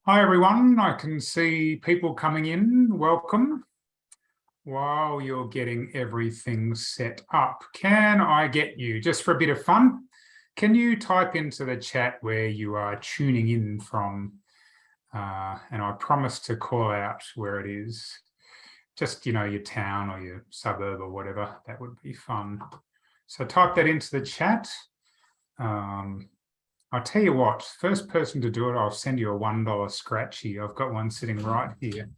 Hi everyone, I can see people coming in. Welcome. While you're getting everything set up, can I get you, just for a bit of fun, can you type into the chat where you are tuning in from? And I promise to call out where it is. Just, your town or your suburb or whatever. That would be fun. So type that into the chat. I'll tell you what, first person to do it, I'll send you a $1 scratchy. I've got one sitting right here.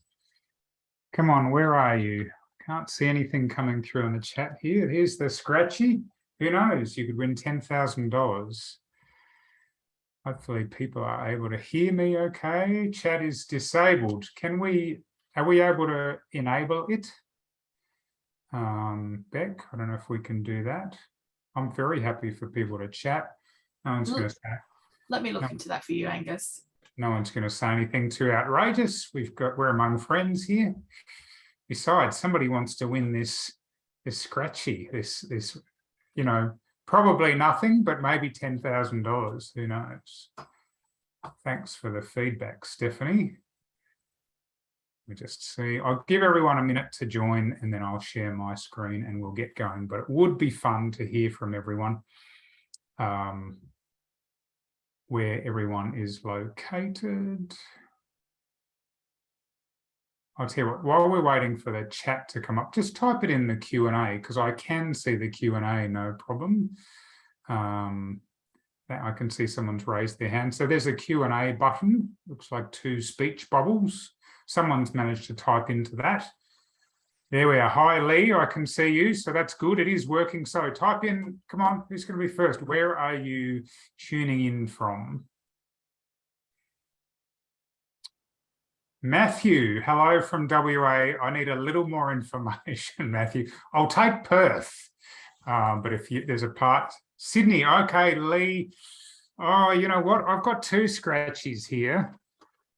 Come on, where are you? Can't see anything coming through in the chat here. Here's the scratchy. Who knows? You could win $10,000. Hopefully people are able to hear me okay. Chat is disabled. Are we able to enable it? Beck, I don't know if we can do that. I'm very happy for people to chat. No one's going to say. Let me look into that for you, Angus. No one's going to say anything too outrageous. We're among friends here. Besides, somebody wants to win this scratchy, this probably nothing, but maybe $10,000. Who knows? Thanks for the feedback, Stephanie. Let me just see. I'll give everyone a minute to join and then I'll share my screen and we'll get going. But it would be fun to hear from everyone. Where everyone is located. I'll tell you what, while we're waiting for the chat to come up, just type it in the Q&A because I can see the Q&A, no problem. I can see someone's raised their hand. So there's a Q&A button, looks like 2 speech bubbles. Someone's managed to type into that. There we are. Hi, Lee, I can see you. So that's good. It is working. So type in, come on, who's going to be first? Where are you tuning in from? Matthew, hello from WA. I need a little more information, Matthew. I'll take Perth. But if there's a part, Sydney, okay, Lee. Oh, you know what? I've got 2 scratchies here.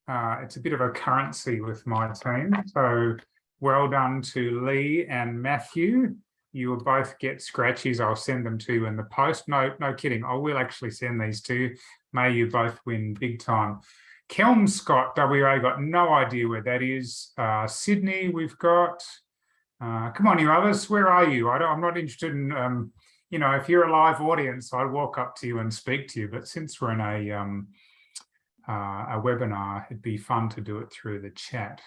It's a bit of a currency with my team. So well done to Lee and Matthew. You will both get scratchies. I'll send them to you in the post. No kidding. I will actually send these to you. May you both win big time. Kelmscott, WA, got no idea where that is. Sydney, we've got. Come on, you others. Where are you? I'm not interested in, if you're a live audience, I'd walk up to you and speak to you. But since we're in a webinar, it'd be fun to do it through the chat.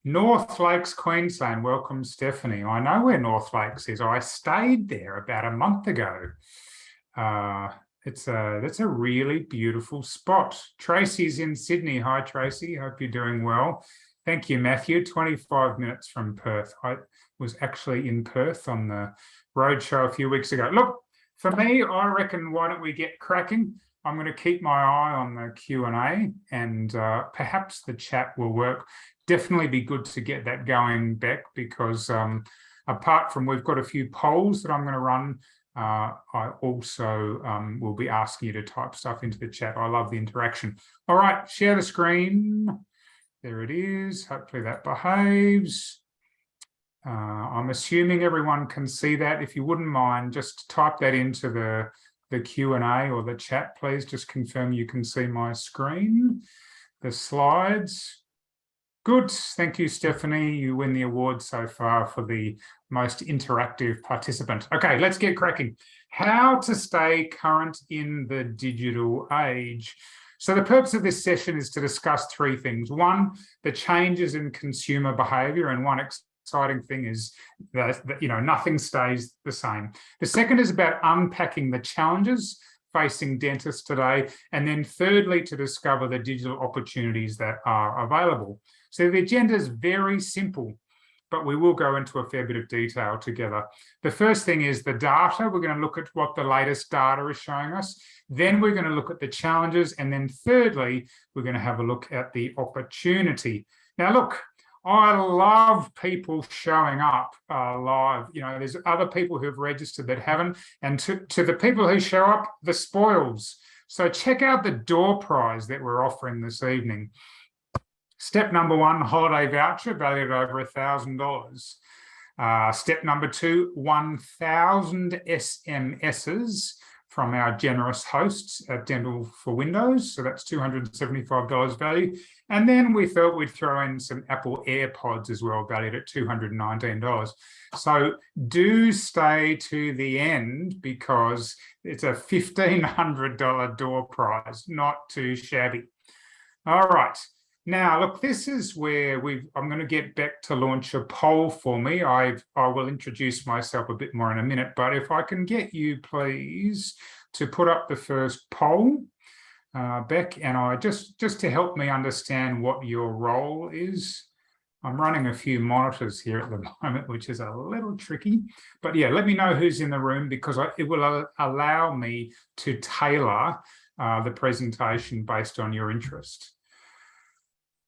North Lakes, Queensland. Welcome, Stephanie. I know where North Lakes is. I stayed there about a month ago. That's a really beautiful spot. Tracy's in Sydney. Hi, Tracy. Hope you're doing well. Thank you, Matthew. 25 minutes from Perth. I was actually in Perth on the roadshow a few weeks ago. Look, for me, I reckon, why don't we get cracking? I'm going to keep my eye on the Q&A and perhaps the chat will work. Definitely be good to get that going, Beck, because apart from we've got a few polls that I'm going to run, I also will be asking you to type stuff into the chat. I love the interaction. All right, share the screen. There it is. Hopefully that behaves. I'm assuming everyone can see that. If you wouldn't mind, just type that into the Q&A or the chat, please. Just confirm you can see my screen, the slides. Good. Thank you, Stephanie. You win the award so far for the most interactive participant. Okay, let's get cracking. How to stay current in the digital age. So the purpose of this session is to discuss 3 things. 1, the changes in consumer behaviour, and one exciting thing is that nothing stays the same. The second is about unpacking the challenges facing dentists today, and then thirdly, to discover the digital opportunities that are available. So the agenda is very simple, but we will go into a fair bit of detail together. The first thing is the data. We're going to look at what the latest data is showing us. Then we're going to look at the challenges. And then thirdly, we're going to have a look at the opportunity. Now, look, I love people showing up live. There's other people who've registered that haven't. And to the people who show up, the spoils. So check out the door prize that we're offering this evening. Step number 1, holiday voucher valued at over $1,000. Step number 2, 1,000 SMSs from our generous hosts at Dental for Windows. So that's $275 value. And then we thought we'd throw in some Apple AirPods as well, valued at $219. So do stay to the end because it's a $1,500 door prize, not too shabby. All right. Now, look, this is where I'm going to get Beck to launch a poll for me. I will introduce myself a bit more in a minute, but if I can get you, please, to put up the first poll, Beck, and I just to help me understand what your role is. I'm running a few monitors here at the moment, which is a little tricky, but yeah, let me know who's in the room because it will allow me to tailor the presentation based on your interest.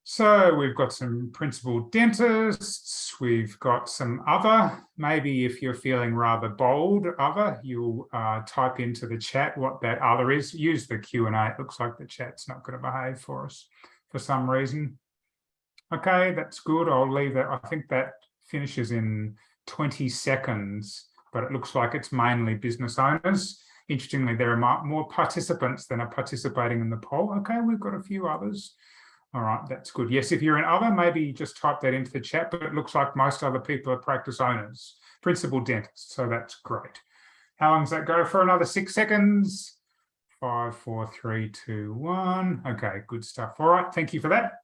So we've got some principal dentists, we've got some other, maybe if you're feeling rather bold, other, you'll type into the chat what that other is. Use the Q&A, it looks like the chat's not going to behave for us for some reason. Okay, that's good, I'll leave that. I think that finishes in 20 seconds, but it looks like it's mainly business owners. Interestingly, there are more participants than are participating in the poll. Okay, we've got a few others. All right, that's good. Yes, if you're in other, maybe just type that into the chat, but it looks like most other people are practice owners, principal dentists, so that's great. How long does that go for? Another 6 seconds. 5, 4, 3, 2, 1. Okay, good stuff. All right, thank you for that.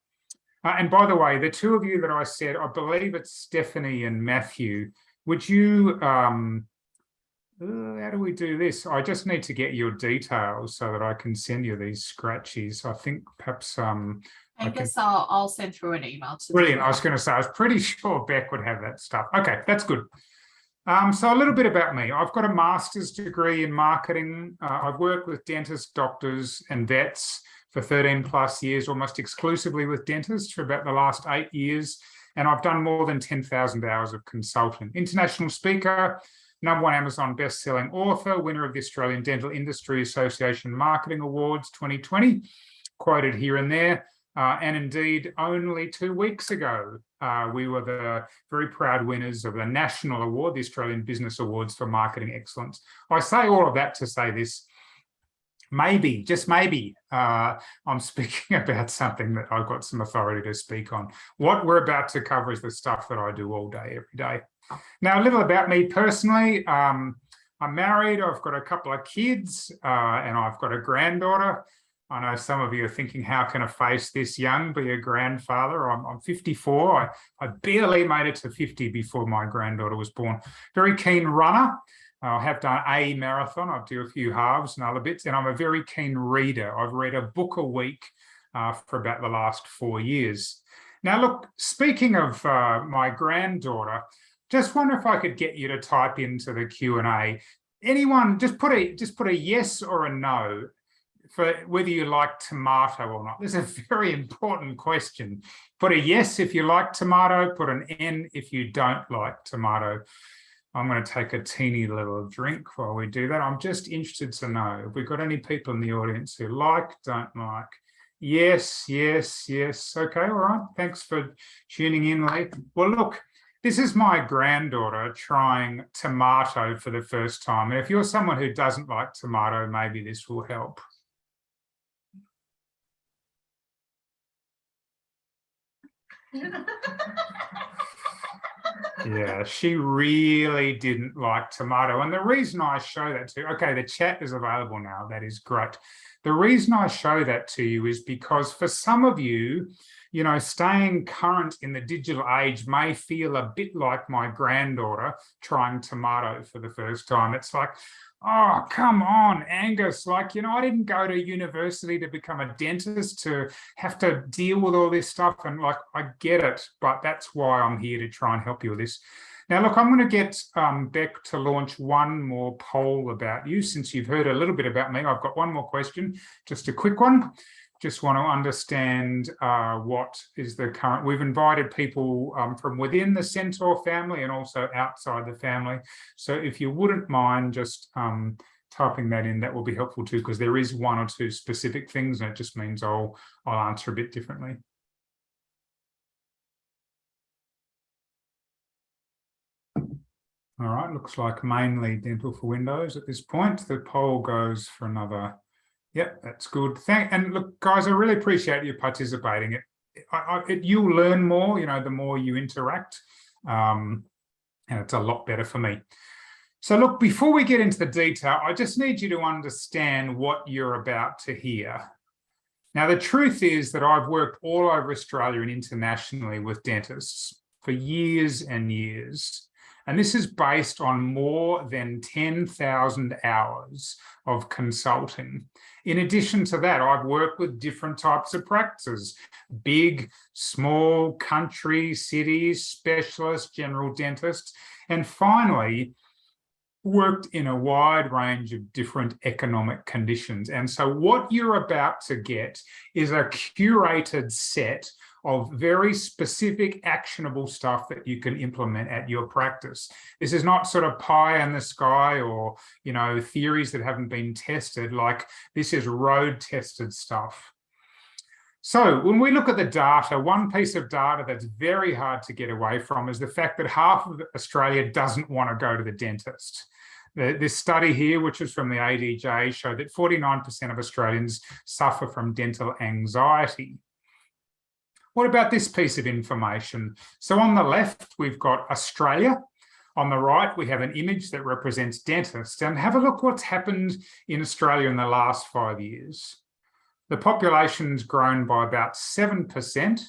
And by the way, the two of you that I said, I believe it's Stephanie and Matthew. Would you, how do we do this? I just need to get your details so that I can send you these scratchies. I think perhaps I guess I'll send through an email to brilliant. I was going to say, I was pretty sure Beck would have that stuff. Okay, that's good. So a little bit about me. I've got a master's degree in marketing. I've worked with dentists, doctors, and vets for 13 plus years, almost exclusively with dentists for about the last 8 years. And I've done more than 10,000 hours of consulting. International speaker, #1 Amazon best-selling author, winner of the Australian Dental Industry Association Marketing Awards 2020, quoted here and there. And indeed, only 2 weeks ago, we were the very proud winners of the National Award, the Australian Business Awards for Marketing Excellence. I say all of that to say this. Maybe, just maybe, I'm speaking about something that I've got some authority to speak on. What we're about to cover is the stuff that I do all day, every day. Now, a little about me personally. I'm married, I've got a couple of kids, and I've got a granddaughter. I know some of you are thinking, how can a face this young be a grandfather? I'm 54. I barely made it to 50 before my granddaughter was born. Very keen runner. I have done a marathon. I do a few halves and other bits, and I'm a very keen reader. I've read a book a week for about the last 4 years. Now, look, speaking of my granddaughter, just wonder if I could get you to type into the Q&A. Anyone, just put a yes or a no for whether you like tomato or not. This is a very important question. Put a yes if you like tomato, put an N if you don't like tomato. I'm going to take a teeny little drink while we do that. I'm just interested to know if we've got any people in the audience who like, don't like. Yes, yes, yes. Okay, all right. Thanks for tuning in late. Well, look, this is my granddaughter trying tomato for the first time. And if you're someone who doesn't like tomato, maybe this will help. Yeah, she really didn't like tomato. And the reason I show that to you, okay, the chat is available now. That is great. The reason I show that to you is because for some of you, you know, staying current in the digital age may feel a bit like my granddaughter trying tomato for the first time. It's like, oh, come on, Angus. Like, you know, I didn't go to university to become a dentist to have to deal with all this stuff. And like, I get it, but that's why I'm here to try and help you with this. Now, look, I'm going to get Beck to launch one more poll about you. Since you've heard a little bit about me, I've got one more question, just a quick one. Just want to understand what is the current. We've invited people from within the Centaur family and also outside the family. So if you wouldn't mind just typing that in, that will be helpful too, because there is 1 or 2 specific things, and it just means I'll answer a bit differently. All right, looks like mainly dental for Windows at this point. The poll goes for another. Yep, that's good. And look, guys, I really appreciate you participating. You'll learn more, the more you interact, and it's a lot better for me. So look, before we get into the detail, I just need you to understand what you're about to hear. Now, the truth is that I've worked all over Australia and internationally with dentists for years and years. And this is based on more than 10,000 hours of consulting. In addition to that, I've worked with different types of practices: big, small, country, cities, specialists, general dentists, and finally, worked in a wide range of different economic conditions. And so what you're about to get is a curated set of very specific, actionable stuff that you can implement at your practice. This is not sort of pie in the sky or, theories that haven't been tested. Like, this is road-tested stuff. So when we look at the data, one piece of data that's very hard to get away from is the fact that half of Australia doesn't want to go to the dentist. This study here, which is from the ADJ, showed that 49% of Australians suffer from dental anxiety. What about this piece of information? So on the left, we've got Australia. On the right, we have an image that represents dentists. And have a look what's happened in Australia in the last 5 years. The population's grown by about 7%,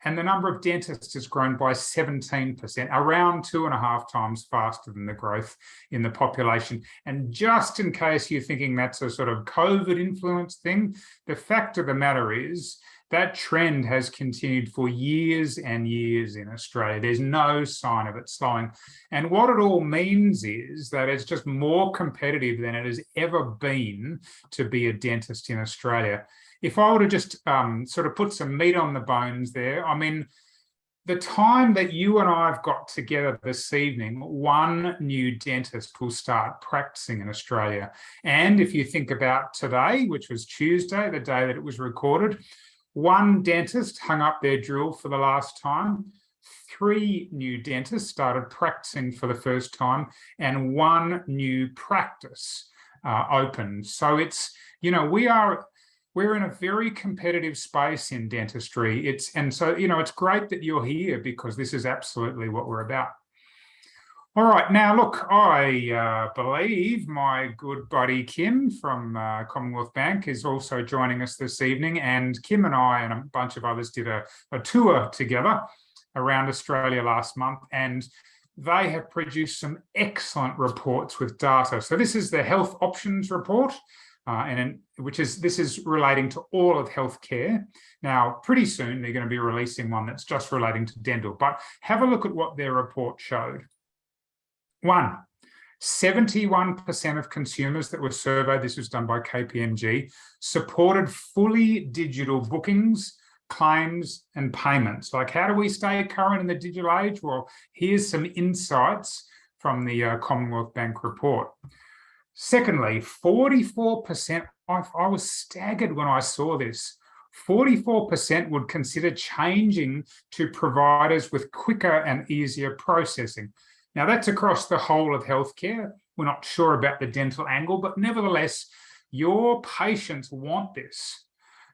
and the number of dentists has grown by 17%, around 2.5 times faster than the growth in the population. And just in case you're thinking that's a sort of COVID influence thing, the fact of the matter is that trend has continued for years and years in Australia. There's no sign of it slowing. And what it all means is that it's just more competitive than it has ever been to be a dentist in Australia. If I were to just sort of put some meat on the bones there, I mean, the time that you and I have got together this evening, one new dentist will start practicing in Australia. And if you think about today, which was Tuesday, the day that it was recorded, one dentist hung up their drill for the last time, 3 new dentists started practicing for the first time, and 1 new practice opened. So it's, we're in a very competitive space in dentistry. It's great that you're here, because this is absolutely what we're about. All right, now look, I believe my good buddy Kim from Commonwealth Bank is also joining us this evening, and Kim and I and a bunch of others did a tour together around Australia last month, and they have produced some excellent reports with data. So this is the Health Options Report, this is relating to all of healthcare. Now, pretty soon they're going to be releasing one that's just relating to dental, but have a look at what their report showed. 1, 71% of consumers that were surveyed, this was done by KPMG, supported fully digital bookings, claims, and payments. Like, how do we stay current in the digital age? Well, here's some insights from the Commonwealth Bank report. Secondly, 44%, I was staggered when I saw this. 44% would consider changing to providers with quicker and easier processing. Now, that's across the whole of healthcare. We're not sure about the dental angle, but nevertheless, your patients want this.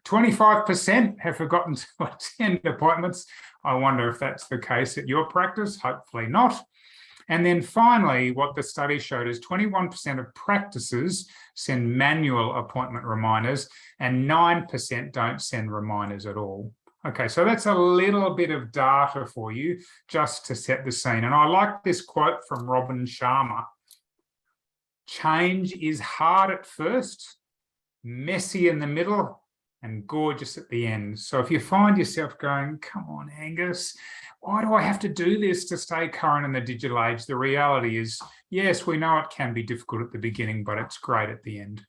25% have forgotten to attend appointments. I wonder if that's the case at your practice. Hopefully not. And then finally, what the study showed is 21% of practices send manual appointment reminders, and 9% don't send reminders at all. Okay, so that's a little bit of data for you just to set the scene. And I like this quote from Robin Sharma. Change is hard at first, messy in the middle, and gorgeous at the end. So if you find yourself going, come on, Angus, why do I have to do this to stay current in the digital age? The reality is, yes, we know it can be difficult at the beginning, but it's great at the end.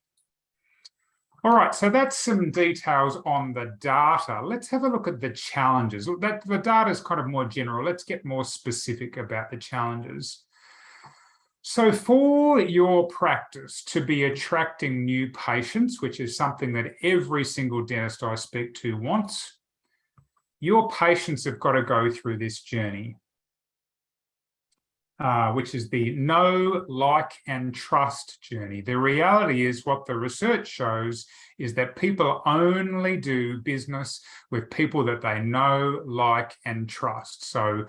All right, so that's some details on the data. Let's have a look at the challenges. The data is kind of more general. Let's get more specific about the challenges. So for your practice to be attracting new patients, which is something that every single dentist I speak to wants, your patients have got to go through this journey. which is the know, like, and trust journey. The reality is what the research shows is that people only do business with people that they know, like, and trust. So,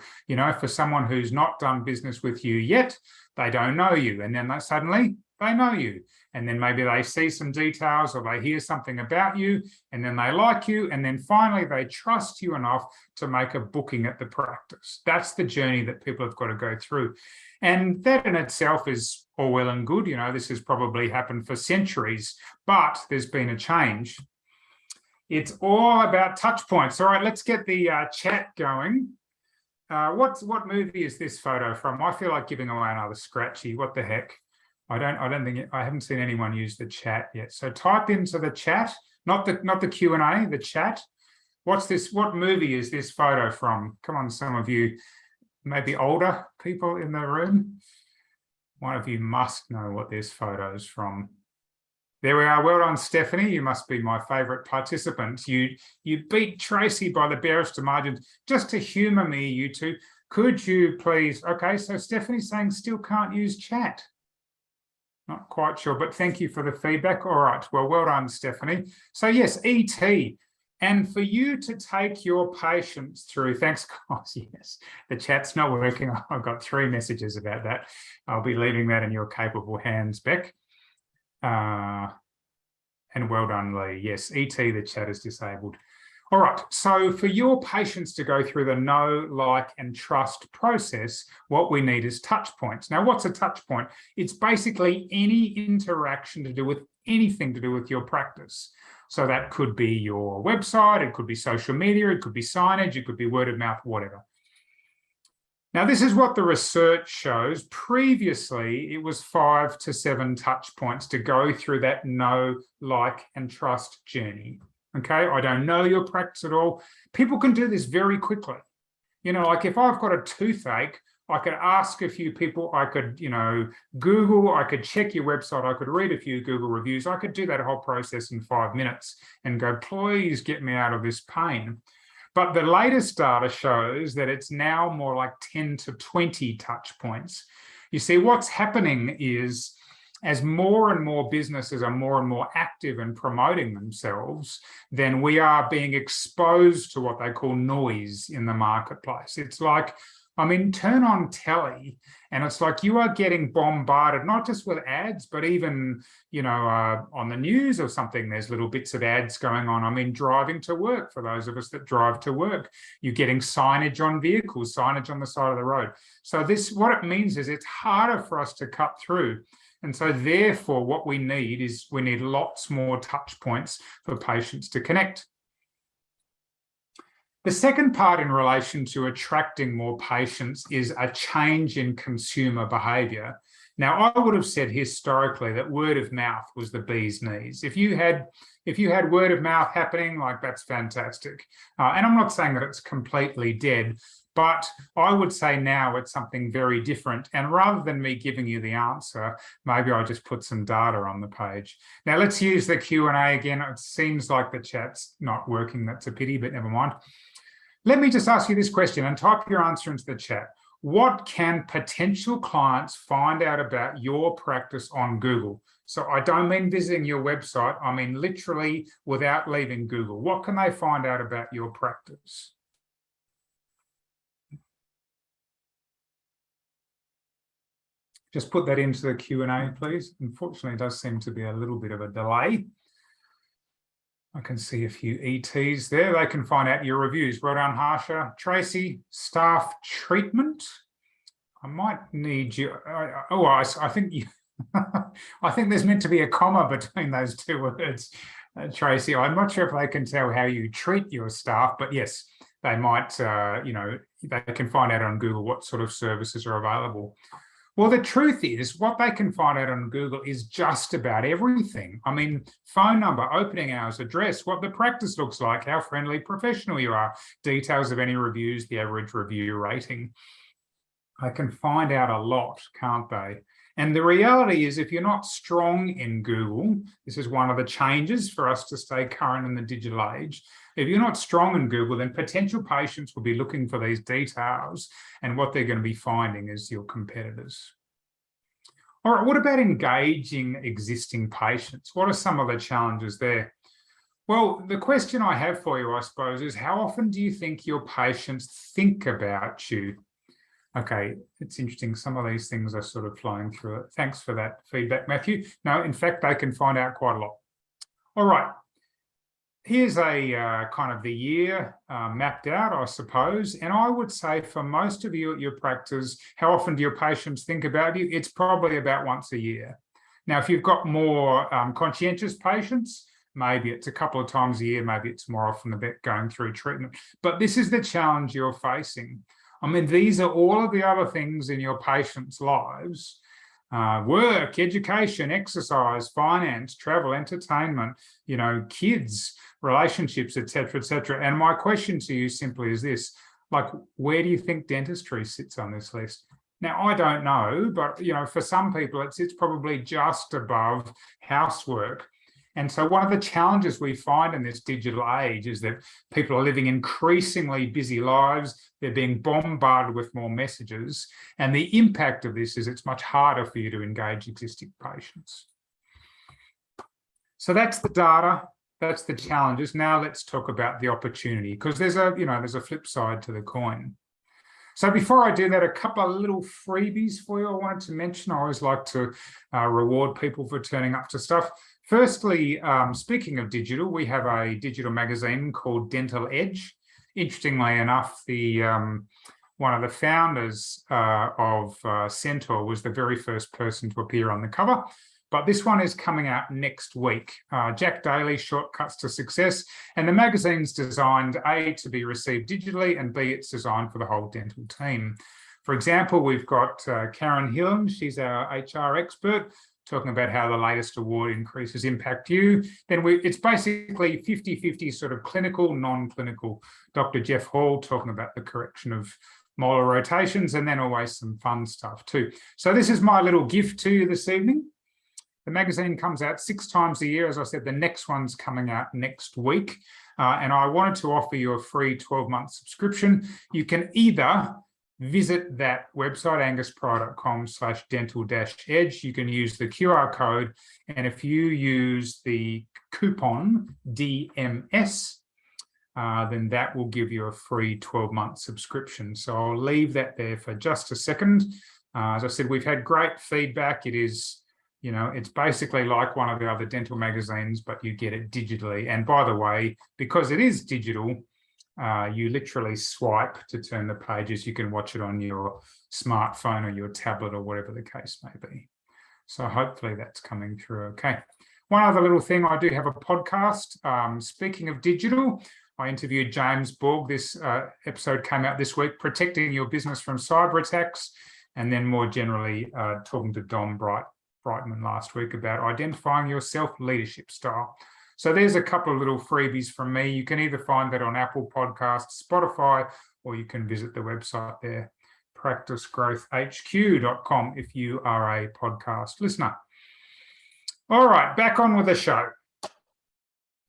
for someone who's not done business with you yet, they don't know you. And then suddenly they know you. And then maybe they see some details or they hear something about you, and then they like you. And then finally they trust you enough to make a booking at the practice. That's the journey that people have got to go through. And that in itself is all well and good. This has probably happened for centuries, but there's been a change. It's all about touch points. All right, let's get the chat going. What movie is this photo from? I feel like giving away another scratchy. What the heck? I haven't seen anyone use the chat yet. So type into the chat, not the Q&A, the chat. What's this? What movie is this photo from? Come on, some of you, maybe older people in the room. One of you must know what this photo is from. There we are. Well done, Stephanie. You must be my favourite participant. You beat Tracy by the barest of margins. Just to humour me, you two, could you please? Okay, so Stephanie's saying still can't use chat. Not quite sure, but thank you for the feedback. All right, well done, Stephanie. So yes, ET. And for you to take your patients through, thanks guys, yes, the chat's not working. I've got 3 messages about that. I'll be leaving that in your capable hands, Beck. And well done, Lee. Yes, ET, the chat is disabled. All right, so for your patients to go through the know, like, and trust process, what we need is touch points. Now, what's a touch point? It's basically any interaction to do with anything to do with your practice. So that could be your website, it could be social media, it could be signage, it could be word of mouth, whatever. Now, this is what the research shows. Previously, it was 5 to 7 touch points to go through that know, like, and trust journey. Okay, I don't know your practice at all. People can do this very quickly. Like if I've got a toothache, I could ask a few people, I could, Google, I could check your website, I could read a few Google reviews, I could do that whole process in 5 minutes and go, please get me out of this pain. But the latest data shows that it's now more like 10 to 20 touch points. You see, what's happening is as more and more businesses are more and more active in promoting themselves, then we are being exposed to what they call noise in the marketplace. It's like, turn on telly and it's like you are getting bombarded, not just with ads, but even, on the news or something, there's little bits of ads going on. Driving to work, for those of us that drive to work, you're getting signage on vehicles, signage on the side of the road. So what it means is it's harder for us to cut through. And so therefore, what we need is lots more touch points for patients to connect. The second part in relation to attracting more patients is a change in consumer behaviour. Now, I would have said historically that word of mouth was the bee's knees. If you had word of mouth happening, that's fantastic. And I'm not saying that it's completely dead, but I would say now it's something very different. And rather than me giving you the answer, maybe I'll just put some data on the page. Now, let's use the Q&A again. It seems like the chat's not working. That's a pity, but never mind. Let me just ask you this question and type your answer into the chat. What can potential clients find out about your practice on Google? So I don't mean visiting your website. I mean literally without leaving Google. What can they find out about your practice? Just put that into the Q&A, please. Unfortunately, it does seem to be a little bit of a delay. I can see a few ETs there. They can find out your reviews. Well done, Harsha. Tracy, staff treatment. I might need you. I think you. I think there's meant to be a comma between those 2 words, Tracy. I'm not sure if they can tell how you treat your staff, but yes, they might. They can find out on Google what sort of services are available. Well, the truth is, what they can find out on Google is just about everything. Phone number, opening hours, address, what the practice looks like, how friendly, professional you are, details of any reviews, the average review rating. They can find out a lot, can't they? And the reality is, if you're not strong in Google, this is one of the changes for us to stay current in the digital age. If you're not strong in Google, then potential patients will be looking for these details, and what they're going to be finding is your competitors. All right, what about engaging existing patients? What are some of the challenges there? Well, the question I have for you, I suppose, is how often do you think your patients think about you? Okay, it's interesting. Some of these things are sort of flowing through it. Thanks for that feedback, Matthew. No, in fact, they can find out quite a lot. All right. Here's a kind of the year mapped out, I suppose. And I would say for most of you at your practice, how often do your patients think about you? It's probably about once a year. Now, if you've got more conscientious patients, maybe it's a couple of times a year, maybe it's more often about going through treatment. But this is the challenge you're facing. I mean, these are all of the other things in your patients' lives. Work, education, exercise, finance, travel, entertainment, kids, relationships, etc., etc. And my question to you simply is this, like, where do you think dentistry sits on this list? Now, I don't know, but, for some people, it sits probably just above housework. And so one of the challenges we find in this digital age is that people are living increasingly busy lives. They're being bombarded with more messages. And the impact of this is it's much harder for you to engage existing patients. So that's the data. That's the challenges. Now let's talk about the opportunity, because there's a flip side to the coin. So before I do that, a couple of little freebies for you I wanted to mention. I always like to reward people for turning up to stuff. Firstly, speaking of digital, we have a digital magazine called Dental Edge. Interestingly enough, one of the founders of Centaur was the very first person to appear on the cover. But this one is coming out next week. Jack Daly, Shortcuts to Success. And the magazine's designed, A, to be received digitally, and B, it's designed for the whole dental team. For example, we've got Karen Hillen. She's our HR expert, talking about how the latest award increases impact you. Then it's basically 50-50 sort of clinical, non-clinical. Dr. Jeff Hall talking about the correction of molar rotations, and then always some fun stuff too. So this is my little gift to you this evening. The magazine comes out 6 times a year. As I said, the next one's coming out next week. And I wanted to offer you a free 12-month subscription. You can either visit that website, anguspryor.com/dental-edge. You can use the QR code. And if you use the coupon DMS, then that will give you a free 12-month subscription. So I'll leave that there for just a second. As I said, we've had great feedback. It is, it's basically like one of the other dental magazines, but you get it digitally. And by the way, because it is digital, you literally swipe to turn the pages. You can watch it on your smartphone or your tablet or whatever the case may be. So hopefully that's coming through okay. One other little thing, I do have a podcast. Speaking of digital, I interviewed James Borg. This episode came out this week, Protecting Your Business from Cyber Attacks, and then more generally talking to Dom Brightman last week about identifying your self-leadership style. So there's a couple of little freebies from me. You can either find that on Apple Podcasts, Spotify, or you can visit the website there, practicegrowthhq.com, if you are a podcast listener. All right, back on with the show.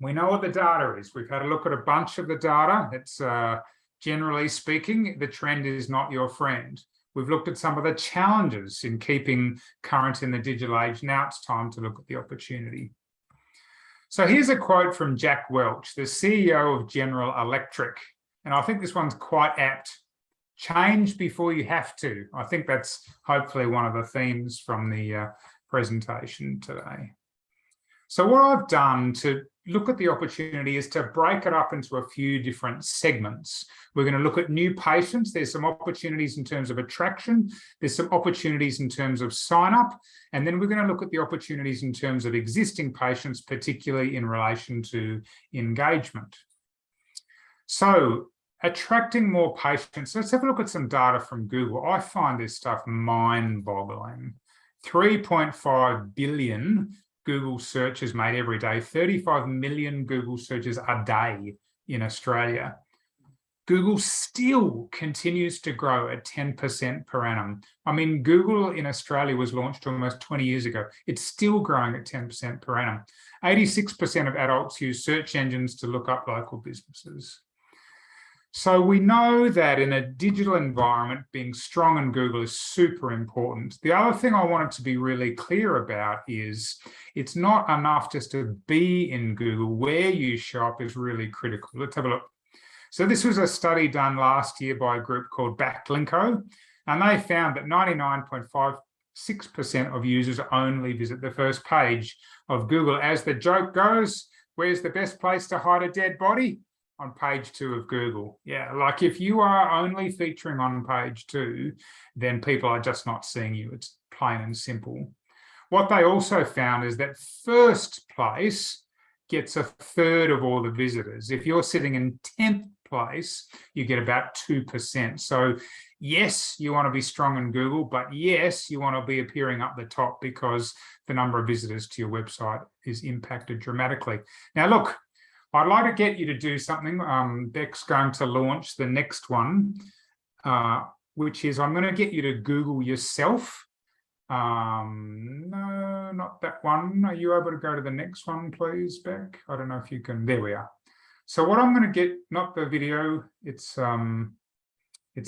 We know what the data is. We've had a look at a bunch of the data. It's generally speaking, the trend is not your friend. We've looked at some of the challenges in keeping current in the digital age. Now it's time to look at the opportunity. So here's a quote from Jack Welch, the CEO of General Electric. And I think this one's quite apt. Change before you have to. I think that's hopefully one of the themes from the presentation today. So what I've done to look at the opportunity is to break it up into a few different segments. We're going to look at new patients. There's some opportunities in terms of attraction. There's some opportunities in terms of sign up. And then we're going to look at the opportunities in terms of existing patients, particularly in relation to engagement. So attracting more patients. Let's have a look at some data from Google. I find this stuff mind-boggling. 3.5 billion Google searches made every day, 35 million Google searches a day in Australia. Google still continues to grow at 10% per annum. I mean, Google in Australia was launched almost 20 years ago. It's still growing at 10% per annum. 86% of adults use search engines to look up local businesses. So we know that in a digital environment, being strong in Google is super important. The other thing I wanted to be really clear about is it's not enough just to be in Google. Where you shop is really critical. Let's have a look. So this was a study done last year by a group called Backlinko, and they found that 99.56% of users only visit the first page of Google. As the joke goes, where's the best place to hide a dead body? On page 2 of Google. Yeah, like if you are only featuring on page 2, then people are just not seeing you. It's plain and simple. What they also found is that first place gets a third of all the visitors. If you're sitting in 10th place, you get about 2%. So yes, you want to be strong in Google, but yes, you want to be appearing up the top because the number of visitors to your website is impacted dramatically. Now, look, I'd like to get you to do something. Beck's going to launch the next one, which is I'm going to get you to Google yourself. No, not that one. Are you able to go to the next one, please, Beck? I don't know if you can. There we are. So what I'm going to get, not the video, it's the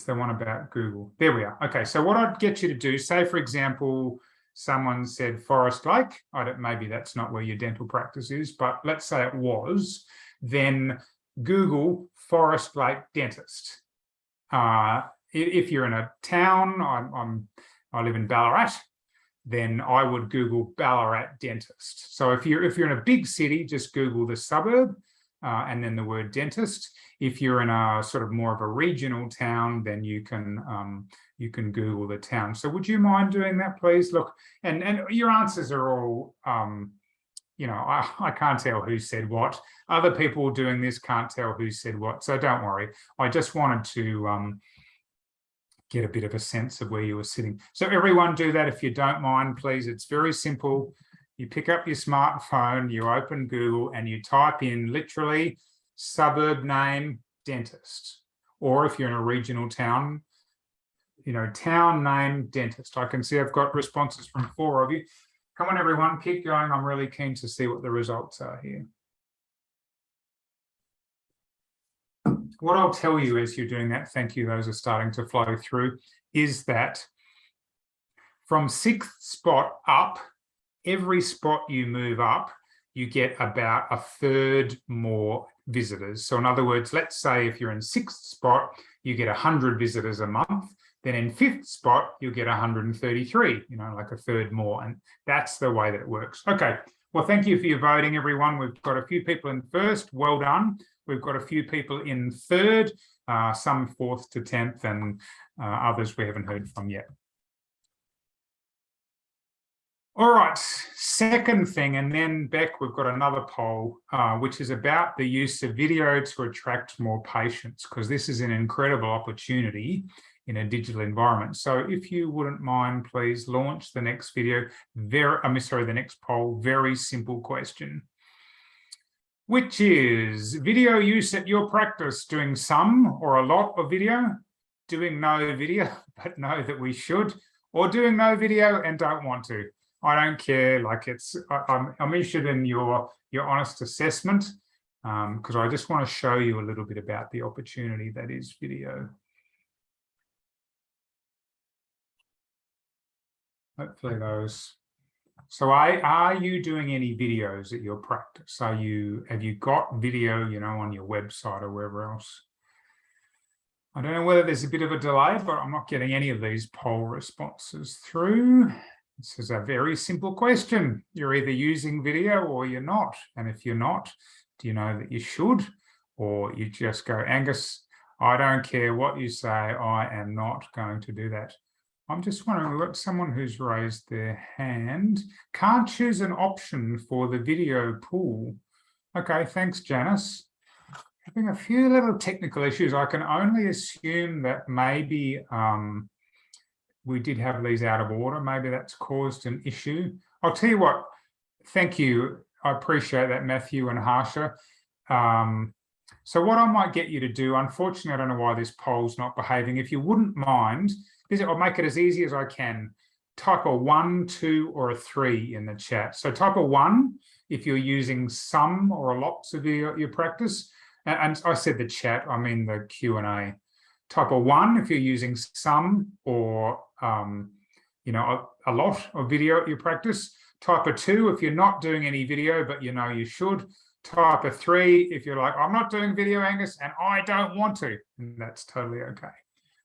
one about Google. There we are. Okay, so what I'd get you to do, say, for example, someone said Forest Lake. Maybe that's not where your dental practice is, but let's say it was. Then Google Forest Lake dentist. If you're in a town, I live in Ballarat, then I would Google Ballarat dentist. So if you're in a big city, just Google the suburb and then the word dentist. If you're in a sort of more of a regional town, then you can Google the town. So would you mind doing that, please? Look, and your answers are all, I can't tell who said what. Other people doing this can't tell who said what. So don't worry. I just wanted to get a bit of a sense of where you were sitting. So everyone do that if you don't mind, please. It's very simple. You pick up your smartphone, you open Google, and you type in literally suburb name dentist. Or if you're in a regional town, town name dentist. I can see I've got responses from 4 of you. Come on, everyone, keep going. I'm really keen to see what the results are here. What I'll tell you as you're doing that, thank you, those are starting to flow through, is that from 6th spot up, every spot you move up, you get about a third more visitors. So in other words, let's say if you're in 6th spot, you get 100 visitors a month. Then in 5th spot, you'll get 133, like a third more. And that's the way that it works. Okay, well, thank you for your voting, everyone. We've got a few people in 1st, well done. We've got a few people in 3rd, some 4th to 10th, and others we haven't heard from yet. All right, second thing, and then Beck, we've got another poll, which is about the use of video to attract more patients, because this is an incredible opportunity in a digital environment. So if you wouldn't mind, please launch the next video. The next poll. Very simple question, which is video use at your practice, doing some or a lot of video, doing no video, but know that we should, or doing no video and don't want to. I don't care. Like I'm interested in your honest assessment because I just want to show you a little bit about the opportunity that is video. Hopefully those. So are you doing any videos at your practice? Have you got video, on your website or wherever else? I don't know whether there's a bit of a delay, but I'm not getting any of these poll responses through. This is a very simple question. You're either using video or you're not. And if you're not, do you know that you should? Or you just go, Angus, I don't care what you say, I am not going to do that. I'm just wondering, we've got someone who's raised their hand. Can't choose an option for the video pool. Okay, thanks, Janice. Having a few little technical issues. I can only assume that maybe we did have these out of order. Maybe that's caused an issue. I'll tell you what, thank you. I appreciate that, Matthew and Harsha. So what I might get you to do, unfortunately, I don't know why this poll's not behaving. If you wouldn't mind, I'll make it as easy as I can. Type a 1, 2, or a 3 in the chat. So type a 1 if you're using some or lots of your practice. And I said the chat, I mean the Q&A. Type a 1 if you're using some or a lot of video at your practice. Type a 2 if you're not doing any video, but you know you should. Type a 3 if you're like, I'm not doing video, Angus, and I don't want to. And that's totally okay.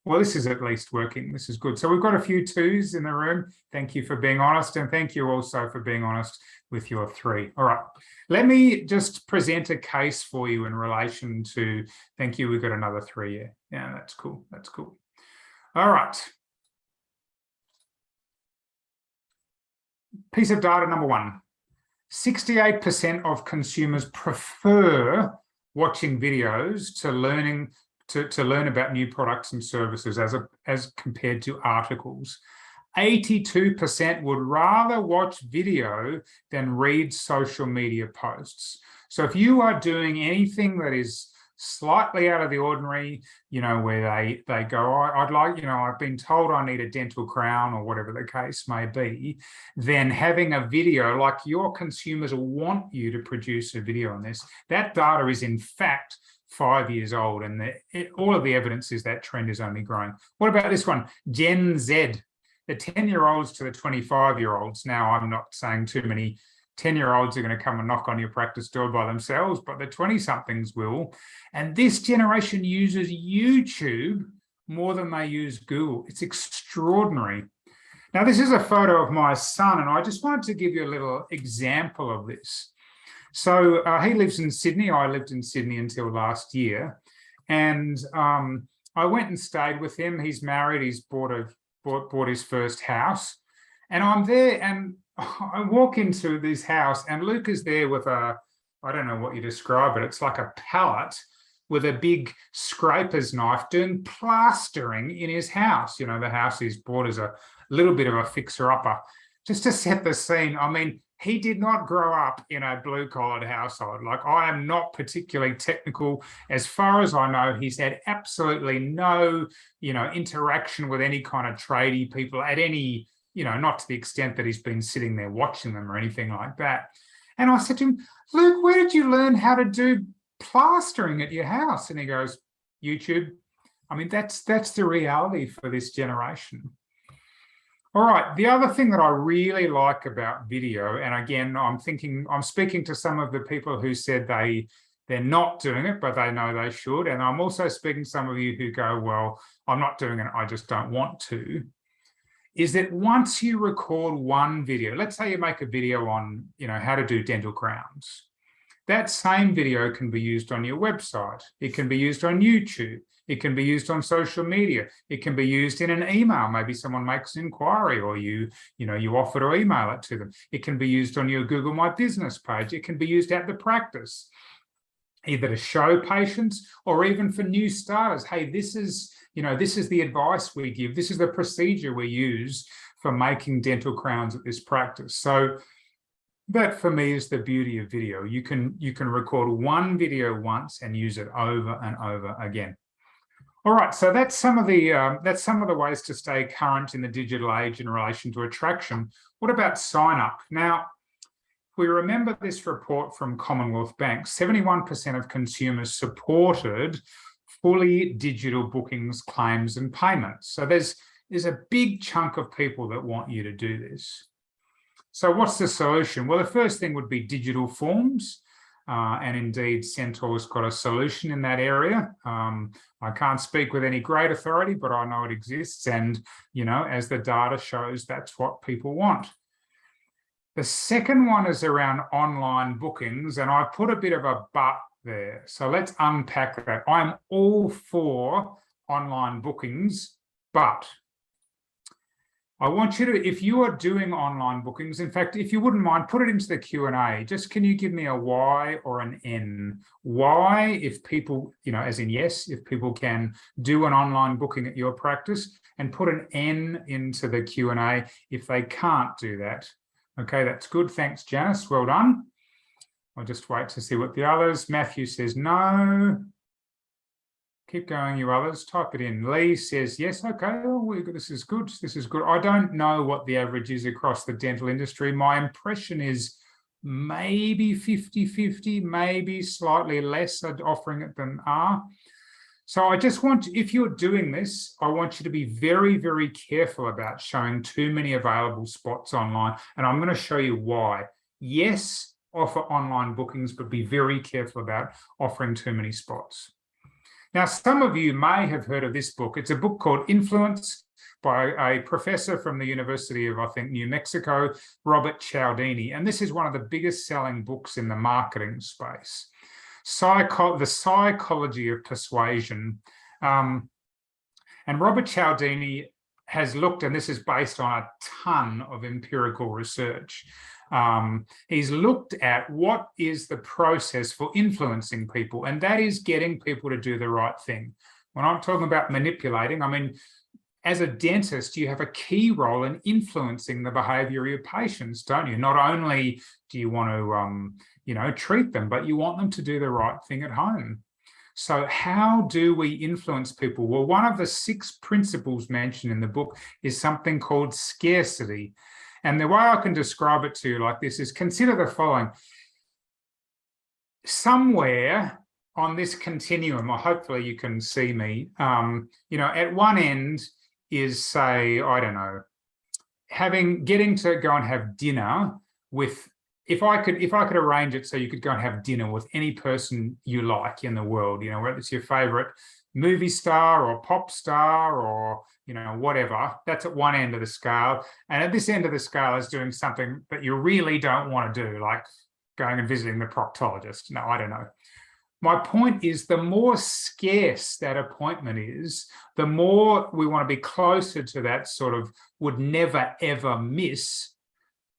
Well, this is at least working. This is good. So we've got a few 2s in the room. Thank you for being honest. And thank you also for being honest with your 3. All right. Let me just present a case for you in relation to, thank you, we've got another 3. Yeah, that's cool. That's cool. All right. Piece of data number 1. 68% of consumers prefer watching videos to learning to learn about new products and services as compared to articles. 82% would rather watch video than read social media posts. So if you are doing anything that is slightly out of the ordinary, where they go, I'd like, I've been told I need a dental crown or whatever the case may be, then having a video, like your consumers want you to produce a video on this. That data is in fact 5 years old, and all of the evidence is that trend is only growing. What about this one? Gen Z, the 10-year-olds to the 25-year-olds. Now, I'm not saying too many 10-year-olds are going to come and knock on your practice door by themselves, but the 20-somethings will. And this generation uses YouTube more than they use Google. It's extraordinary. Now, this is a photo of my son, and I just wanted to give you a little example of this. So he lives in Sydney. I lived in Sydney until last year. And I went and stayed with him. He's married. He's bought his first house. And I'm there and I walk into this house and Luke is there with I don't know what you describe it. It's like a pallet with a big scraper's knife doing plastering in his house. The house he's bought is a little bit of a fixer-upper. Just to set the scene, I mean, he did not grow up in a blue-collared household. Like, I am not particularly technical. As far as I know, he's had absolutely no, interaction with any kind of tradie people at any, not to the extent that he's been sitting there watching them or anything like that. And I said to him, Luke, where did you learn how to do plastering at your house? And he goes, YouTube. I mean, that's the reality for this generation. All right, the other thing that I really like about video, and again, I'm speaking to some of the people who said they're not doing it, but they know they should. And I'm also speaking to some of you who go, well, I'm not doing it, I just don't want to, is that once you record one video, let's say you make a video on, how to do dental crowns. That same video can be used on your website. It can be used on YouTube. It can be used on social media. It can be used in an email. Maybe someone makes an inquiry or you offer to email it to them. It can be used on your Google My Business page. It can be used at the practice, either to show patients or even for new starters. Hey, this is the advice we give. This is the procedure we use for making dental crowns at this practice. So that for me is the beauty of video. You can record one video once and use it over and over again. All right, so that's some of the ways to stay current in the digital age in relation to attraction. What about sign up? Now, if we remember this report from Commonwealth Bank, 71% of consumers supported fully digital bookings, claims, and payments. So there's a big chunk of people that want you to do this. So what's the solution? Well, the first thing would be digital forms. And indeed, Centaur's got a solution in that area. I can't speak with any great authority, but I know it exists. And, as the data shows, that's what people want. The second one is around online bookings, and I put a bit of a but there. So let's unpack that. I'm all for online bookings, but I want you to, if you are doing online bookings, in fact, if you wouldn't mind, put it into the Q&A. Just can you give me a Y or an N? Y, if people, as in yes, if people can do an online booking at your practice, and put an N into the Q&A if they can't do that. Okay, that's good. Thanks, Janice. Well done. I'll just wait to see what the others. Matthew says no. Keep going, you others. Type it in. Lee says yes. Okay, this is good. This is good. I don't know what the average is across the dental industry. My impression is maybe 50-50, maybe slightly less are offering it than are. So I just want, if you're doing this, I want you to be very, very careful about showing too many available spots online. And I'm going to show you why. Yes, offer online bookings, but be very careful about offering too many spots. Now, some of you may have heard of this book. It's a book called Influence by a professor from the University of, I think, New Mexico, Robert Cialdini. And this is one of the biggest selling books in the marketing space. The Psychology of Persuasion. And Robert Cialdini has looked, and this is based on a ton of empirical research. He's looked at what is the process for influencing people, and that is getting people to do the right thing. When I'm talking about manipulating, I mean, as a dentist, you have a key role in influencing the behavior of your patients, don't you? Not only do you want to, treat them, but you want them to do the right thing at home. So how do we influence people? Well, one of the 6 principles mentioned in the book is something called scarcity. And the way I can describe it to you like this is, consider the following. Somewhere on this continuum, or hopefully you can see me, at one end is, say, I don't know, getting to go and have dinner with, if I could arrange it so you could go and have dinner with any person you like in the world, whether it's your favorite movie star or pop star or, whatever, that's at one end of the scale. And at this end of the scale is doing something that you really don't want to do, like going and visiting the proctologist. No, I don't know. My point is, the more scarce that appointment is, the more we want to be closer to that sort of would never, ever miss,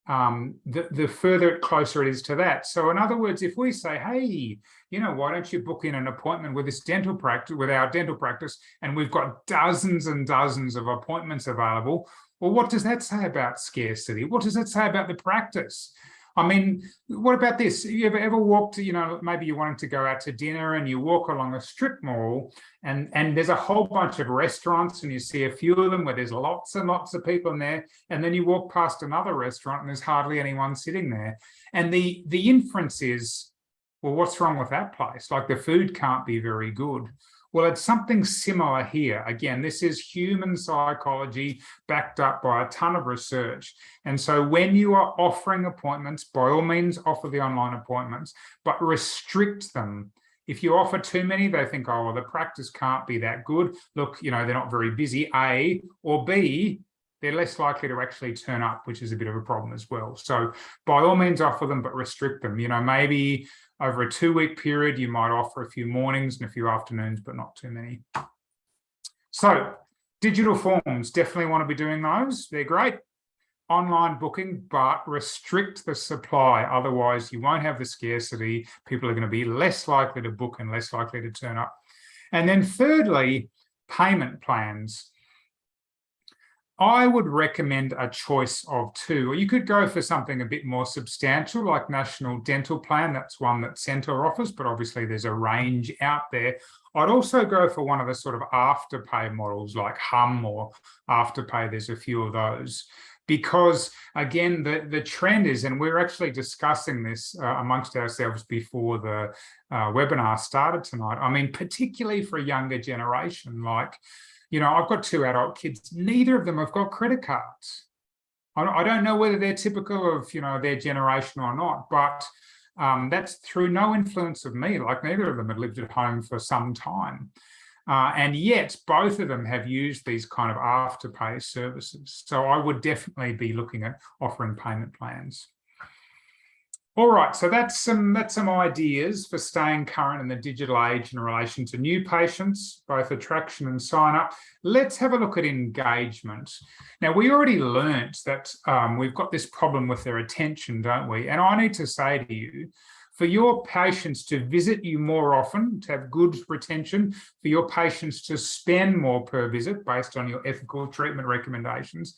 the further closer it is to that. So in other words, if we say, hey, why don't you book in an appointment with this dental practice, with our dental practice, and we've got dozens and dozens of appointments available, well, what does that say about scarcity? What does it say about the practice? I mean, what about this? Have you ever walked, maybe you're wanting to go out to dinner and you walk along a strip mall and there's a whole bunch of restaurants and you see a few of them where there's lots and lots of people in there, and then you walk past another restaurant and there's hardly anyone sitting there. And the inference is, well, what's wrong with that place? Like, the food can't be very good. Well, it's something similar here. Again, this is human psychology backed up by a ton of research. And so when you are offering appointments, by all means, offer the online appointments, but restrict them. If you offer too many, they think, oh, well, the practice can't be that good. Look, they're not very busy, A, or B, they're less likely to actually turn up, which is a bit of a problem as well. So by all means, offer them, but restrict them. Maybe over a 2-week period, you might offer a few mornings and a few afternoons, but not too many. So digital forms, definitely want to be doing those. They're great. Online booking, but restrict the supply. Otherwise, you won't have the scarcity. People are going to be less likely to book and less likely to turn up. And then thirdly, payment plans. I would recommend a choice of 2. Or you could go for something a bit more substantial, like National Dental Plan. That's one that Centre offers, but obviously there's a range out there. I'd also go for one of the sort of afterpay models like Hum or Afterpay. There's a few of those. Because, again, the trend is, and we're actually discussing this amongst ourselves before the webinar started tonight, I mean, particularly for a younger generation, like, I've got 2 adult kids. Neither of them have got credit cards. I don't know whether they're typical of, their generation or not, but that's through no influence of me. Like, neither of them had lived at home for some time. And yet both of them have used these kind of afterpay services. So I would definitely be looking at offering payment plans. All right, so that's some ideas for staying current in the digital age in relation to new patients, both attraction and sign up. Let's have a look at engagement. Now, we already learnt that we've got this problem with their attention, don't we? And I need to say to you, for your patients to visit you more often, to have good retention, for your patients to spend more per visit based on your ethical treatment recommendations,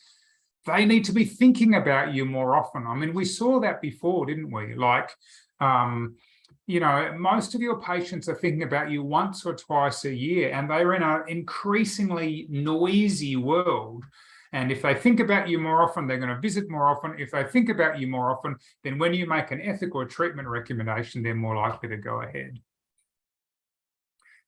They need to be thinking about you more often. I mean, we saw that before, didn't we? Like, you know, most of your patients are thinking about you once or twice a year, and they're in an increasingly noisy world. And if they think about you more often, they're going to visit more often. If they think about you more often, then when you make an ethical treatment recommendation, they're more likely to go ahead.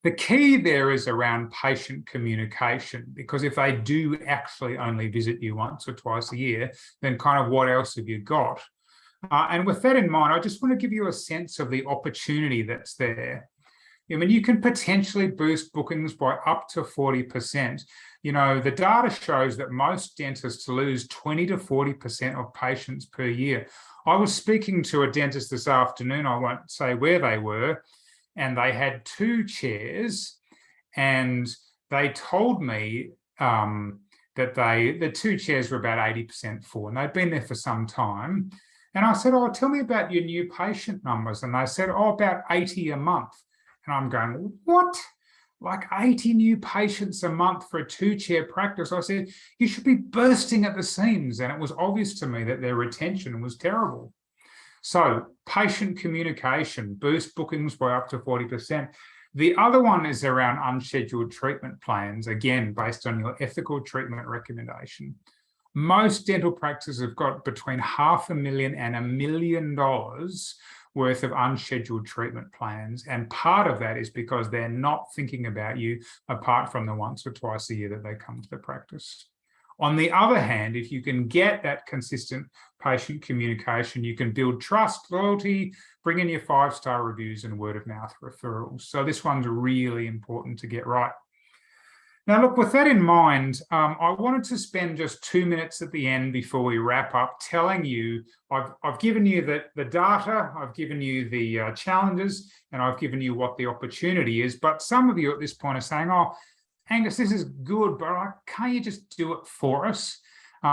The key there is around patient communication, because if they do actually only visit you once or twice a year, then kind of what else have you got? And with that in mind, I just want to give you a sense of the opportunity that's there. I mean, you can potentially boost bookings by up to 40%. You know, the data shows that most dentists lose 20 to 40% of patients per year. I was speaking to a dentist this afternoon, I won't say where they were, and they had 2 chairs, and they told me that the 2 chairs were about 80% full, and they'd been there for some time. And I said, oh, tell me about your new patient numbers. And they said, oh, about 80 a month. And I'm going, what? Like 80 new patients a month for a 2-chair practice? I said, you should be bursting at the seams. And it was obvious to me that their retention was terrible. So patient communication, boost bookings by up to 40%. The other one is around unscheduled treatment plans, again, based on your ethical treatment recommendation. Most dental practices have got between $500,000 and $1 million worth of unscheduled treatment plans. And part of that is because they're not thinking about you apart from the once or twice a year that they come to the practice. On the other hand, if you can get that consistent patient communication, you can build trust, loyalty, bring in your 5-star reviews and word of mouth referrals. So this one's really important to get right. Now, look, with that in mind, I wanted to spend just 2 minutes at the end before we wrap up telling you, I've given you the data, I've given you the challenges, and I've given you what the opportunity is. But some of you at this point are saying, oh, Angus, this is good, but can't you just do it for us?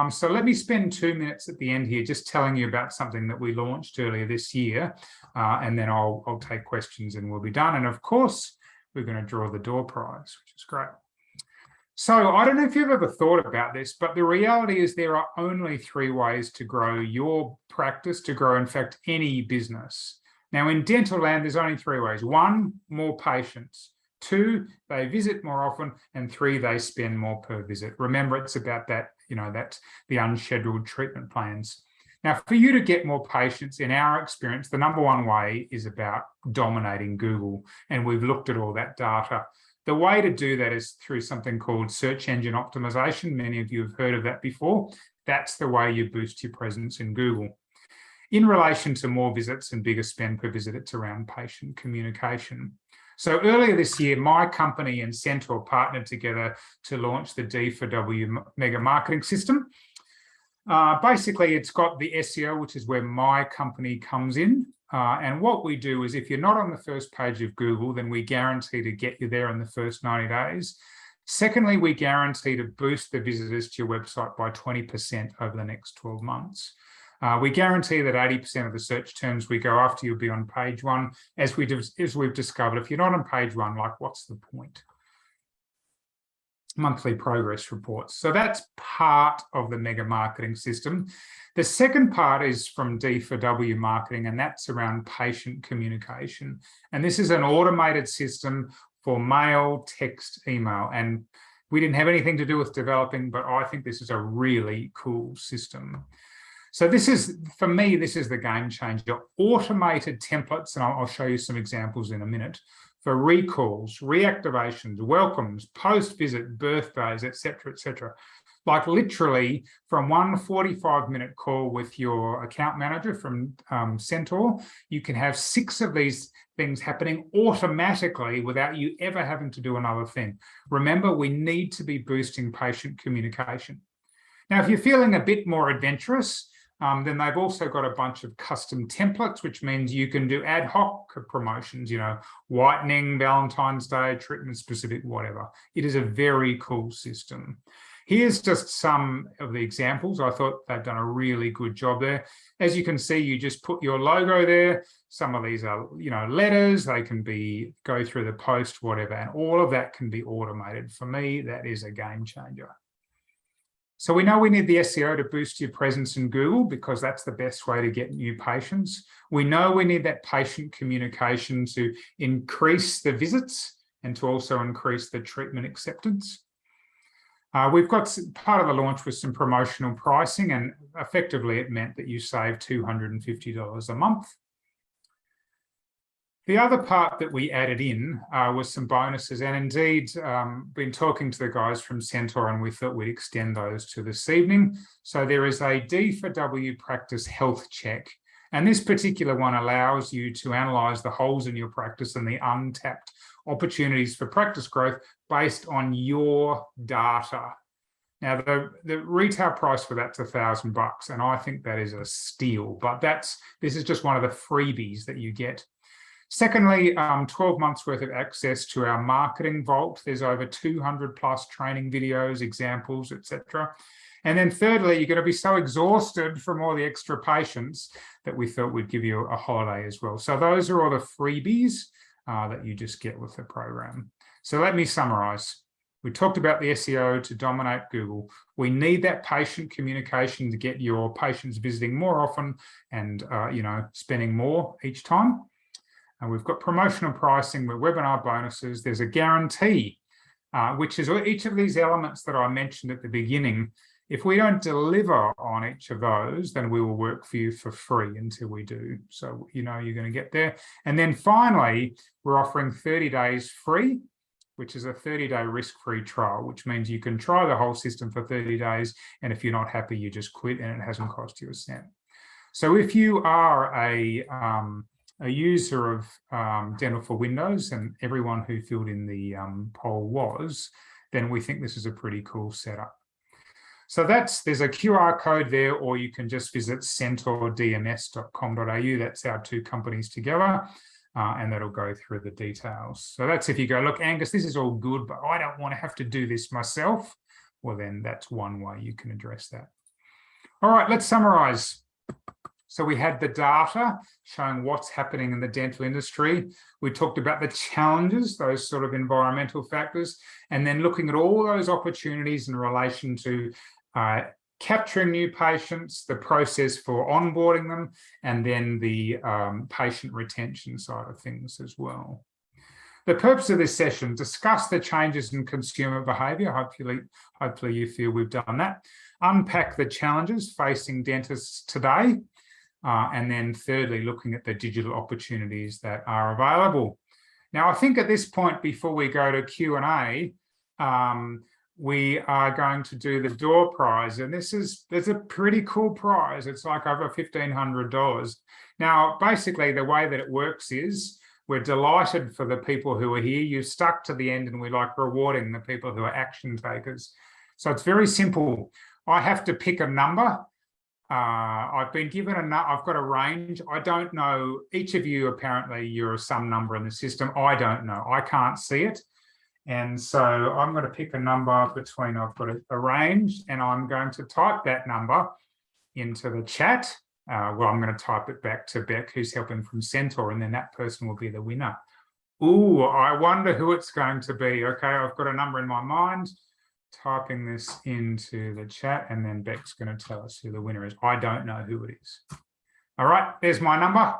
So let me spend 2 minutes at the end here just telling you about something that we launched earlier this year, and then I'll take questions and we'll be done. And of course, we're going to draw the door prize, which is great. So I don't know if you've ever thought about this, but the reality is there are only 3 ways to grow your practice, to grow, in fact, any business. Now, in dental land, there's only 3 ways. 1, more patients. 2, they visit more often. And 3, they spend more per visit. Remember, it's about that, you know, that's the unscheduled treatment plans. Now, for you to get more patients, in our experience, the number 1 way is about dominating Google. And we've looked at all that data. The way to do that is through something called search engine optimization. Many of you have heard of that before. That's the way you boost your presence in Google. In relation to more visits and bigger spend per visit, it's around patient communication. So earlier this year, my company and Centaur partnered together to launch the D4W mega marketing system. Basically, it's got the SEO, which is where my company comes in. And what we do is if you're not on the first page of Google, then we guarantee to get you there in the first 90 days. Secondly, we guarantee to boost the visitors to your website by 20% over the next 12 months. We guarantee that 80% of the search terms we go after, you'll be on page 1. As we've discovered, if you're not on page 1, like, what's the point? Monthly progress reports. So that's part of the mega marketing system. The second part is from D4W marketing, and that's around patient communication. And this is an automated system for mail, text, email. And we didn't have anything to do with developing, but I think this is a really cool system. So this is, for me, this is the game changer. Automated templates, and I'll show you some examples in a minute, for recalls, reactivations, welcomes, post-visit, birthdays, etc., etc. Like literally from one 45-minute call with your account manager from Centaur, you can have 6 of these things happening automatically without you ever having to do another thing. Remember, we need to be boosting patient communication. Now, if you're feeling a bit more adventurous, then they've also got a bunch of custom templates, which means you can do ad hoc promotions, you know, whitening, Valentine's Day, treatment specific, whatever. It is a very cool system. Here's just some of the examples. I thought they've done a really good job there. As you can see, you just put your logo there. Some of these are, you know, letters. They can be go through the post, whatever, and all of that can be automated. For me, that is a game changer. So we know we need the SEO to boost your presence in Google because that's the best way to get new patients. We know we need that patient communication to increase the visits and to also increase the treatment acceptance. We've got part of the launch with some promotional pricing, and effectively it meant that you save $250 a month. The other part that we added in was some bonuses, and indeed been talking to the guys from Centaur, and we thought we'd extend those to this evening. So there is a D for W practice health check, and this particular one allows you to analyse the holes in your practice and the untapped opportunities for practice growth based on your data. Now, the retail price for that's $1,000, and I think that is a steal, but this is just one of the freebies that you get. Secondly, 12 months worth of access to our marketing vault. There's over 200 plus training videos, examples, etc. And then thirdly, you're going to be so exhausted from all the extra patients that we thought we'd give you a holiday as well. So those are all the freebies that you just get with the program. So let me summarize. We talked about the SEO to dominate Google. We need that patient communication to get your patients visiting more often and spending more each time. And we've got promotional pricing with webinar bonuses. There's a guarantee, which is each of these elements that I mentioned at the beginning. If we don't deliver on each of those, then we will work for you for free until we do. So, you're going to get there. And then finally, we're offering 30 days free, which is a 30-day risk-free trial, which means you can try the whole system for 30 days. And if you're not happy, you just quit and it hasn't cost you a cent. So if you are a user of Dental for Windows, and everyone who filled in the poll was, then we think this is a pretty cool setup. So there's a QR code there, or you can just visit centaurdms.com.au. That's our two companies together, and that'll go through the details. So that's if you go, look, Angus, this is all good, but I don't want to have to do this myself. Well, then that's one way you can address that. All right, let's summarize. So we had the data showing what's happening in the dental industry. We talked about the challenges, those sort of environmental factors, and then looking at all those opportunities in relation to capturing new patients, the process for onboarding them, and then the patient retention side of things as well. The purpose of this session, discuss the changes in consumer behaviour. Hopefully you feel we've done that. Unpack the challenges facing dentists today. And then thirdly, looking at the digital opportunities that are available. Now, I think at this point, before we go to Q&A, we are going to do the door prize. And there's a pretty cool prize. It's like over $1,500. Now, basically, the way that it works is we're delighted for the people who are here. You've stuck to the end, and we like rewarding the people who are action takers. So it's very simple. I have to pick a number. I've been given I've got a range. I don't know. Each of you, apparently, you're some number in the system. I don't know. I can't see it. And so I'm going to pick a number between, I've got a range, and I'm going to type that number into the chat. Well, I'm going to type it back to Beck, who's helping from Centaur, and then that person will be the winner. Ooh, I wonder who it's going to be. Okay, I've got a number in my mind. Typing this into the chat, and then Beck's going to tell us who the winner is. I don't know who it is. All right, there's my number.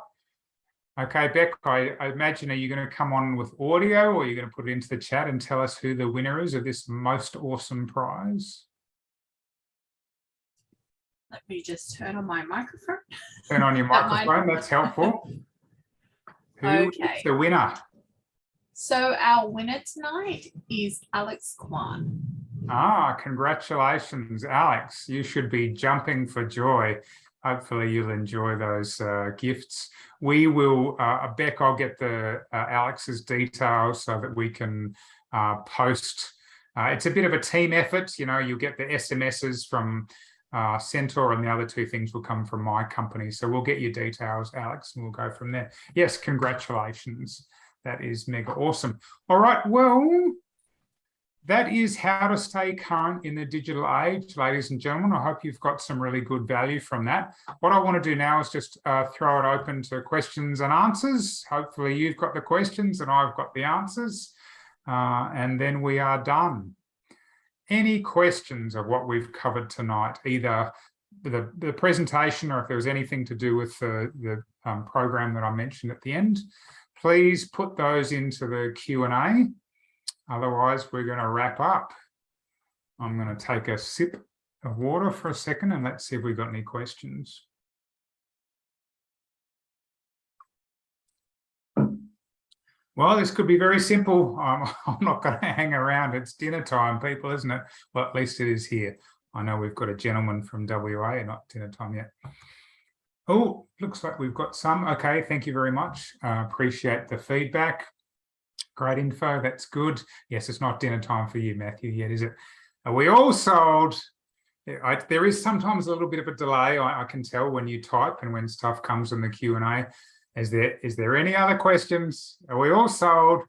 Okay, Beck, I imagine, are you going to come on with audio, or are you going to put it into the chat and tell us who the winner is of this most awesome prize? Let me just turn on my microphone. Turn on your microphone, that's helpful. Who is the winner? So our winner tonight is Alex Kwan. Congratulations, Alex. You should be jumping for joy. Hopefully you'll enjoy those gifts. We will, Beck, I'll get the Alex's details so that we can post. It's a bit of a team effort. You'll get the SMSs from Centaur, and the other two things will come from my company. So we'll get your details, Alex, and we'll go from there. Yes, congratulations. That is mega awesome. All right, well, that is how to stay current in the digital age, ladies and gentlemen. I hope you've got some really good value from that. What I want to do now is just throw it open to questions and answers. Hopefully you've got the questions and I've got the answers, and then we are done. any questions of what we've covered tonight, either the presentation or if there was anything to do with the program that I mentioned at the end, please put those into the Q&A. Otherwise, we're going to wrap up. I'm going to take a sip of water for a second and let's see if we've got any questions. Well, this could be very simple. I'm not going to hang around. It's dinner time, people, isn't it? Well, at least it is here. I know we've got a gentleman from WA, not dinner time yet. Oh, looks like we've got some. Okay, thank you very much. Appreciate the feedback. Great info, that's good. Yes, it's not dinner time for you, Matthew, yet, is it? Are we all sold? There is sometimes a little bit of a delay. I can tell when you type and when stuff comes in the Q&A. Is there any other questions? Are we all sold?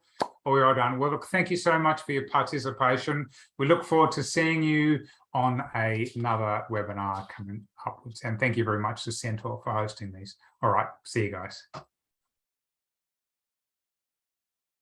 Are we all done? Well, look, thank you so much for your participation. We look forward to seeing you on another webinar coming upwards. And thank you very much to Centaur for hosting these. All right, see you guys.